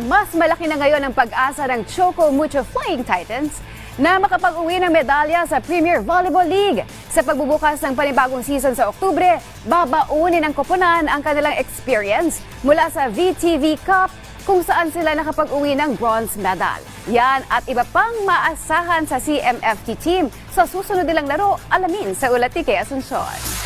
Mas malaki na ngayon ang pag-asa ng Choco Mucho Flying Titans na makapag-uwi ng medalya sa Premier Volleyball League. Sa pagbubukas ng panibagong season sa Oktubre, babaunin ng koponan ang kanilang experience mula sa VTV Cup kung saan sila nakapag-uwi ng bronze medal. Yan at iba pang maasahan sa CMFT team sa susunod nilang laro, alamin sa ulat ni Kay Asuncion.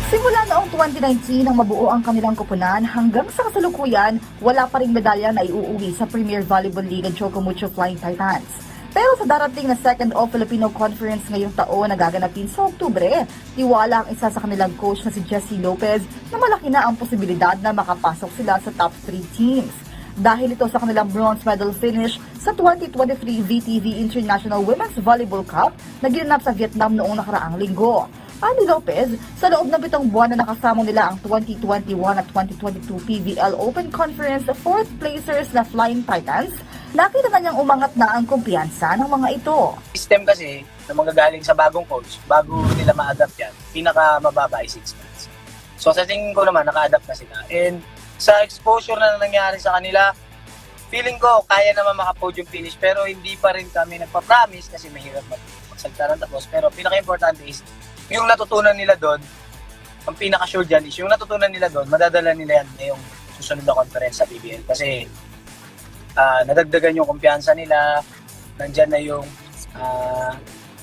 Simula noong 2019 nang mabuo ang kanilang koponan, hanggang sa kasalukuyan, wala pa ring medalya na iuuwi sa Premier Volleyball League ang Choco Mucho Flying Titans. Pero sa darating na Second All-Filipino Conference ngayong taon na gaganapin sa Oktubre, tiwala ang isa sa kanilang coach na si Jessie Lopez na malaki na ang posibilidad na makapasok sila sa top 3 teams. Dahil ito sa kanilang bronze medal finish sa 2023 VTV International Women's Volleyball Cup na ginanap sa Vietnam noong nakaraang linggo. Ani Lopez, sa loob ng 7 buwan na nakasama nila ang 2021 at 2022 PVL Open Conference 4th placers na Flying Titans, nakita na niyang umangat na ang kumpiyansa ng mga ito. System kasi na manggagaling sa bagong coach, bago nila ma-adapt yan, pinakamababa ay 6 months. So sa tingin ko naman, naka-adapt na sila. And sa exposure na nangyari sa kanila, feeling ko kaya naman maka-podium finish pero hindi pa rin kami nagpa-promise kasi mahirap magsalita ng tapos. Pero pinaka-importante is yung natutunan nila doon, ang pinaka-sure dyan is yung natutunan nila doon, madadala nila yan ngayong susunod na conference sa PBL. Kasi nadagdagan yung kumpiyansa nila, nandyan na yung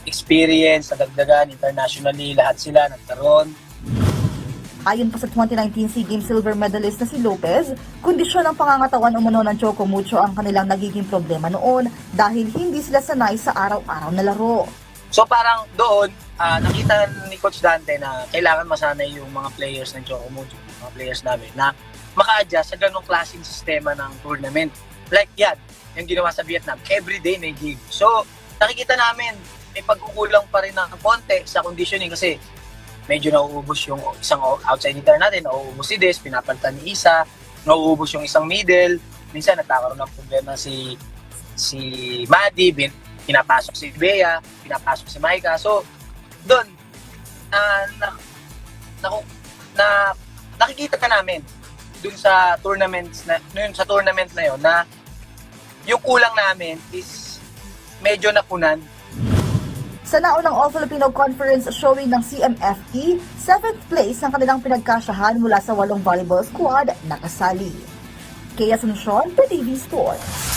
experience, nadagdagan internationally, lahat sila nagkaroon. Ayon pa sa 2019 SEA Games silver medalist na si Lopez, kondisyon ng pangangatawan umano ng Choco Mucho ang kanilang nagiging problema noon dahil hindi sila sanay sa araw-araw na laro. So parang doon, nakita ni Coach Dante na kailangan masanay yung mga players ng Choco Mucho, mga players namin, na maka-adjust sa ganong klaseng sistema ng tournament. Like yan, yung ginawa sa Vietnam, everyday may game. So nakikita namin, may pagkukulang pa rin ng konti sa conditioning kasi medyo nauubos yung isang outside hitter natin, nauubos si Des, pinapalitan ni Isa, nauubos yung isang middle, minsan nagkakaroon ng problema si Maddie, pinapasok si Bea, pinapasok si Maika. So, doon, nakikita ka namin doon sa tournament na yun na yung kulang namin is medyo napunan. Sa naunang All-Filipino Conference showing ng CMFT, 7th place ang kanilang pinagkasyahan mula sa 8 volleyball squad na kasali. Kay Asuncion, PTV Sports.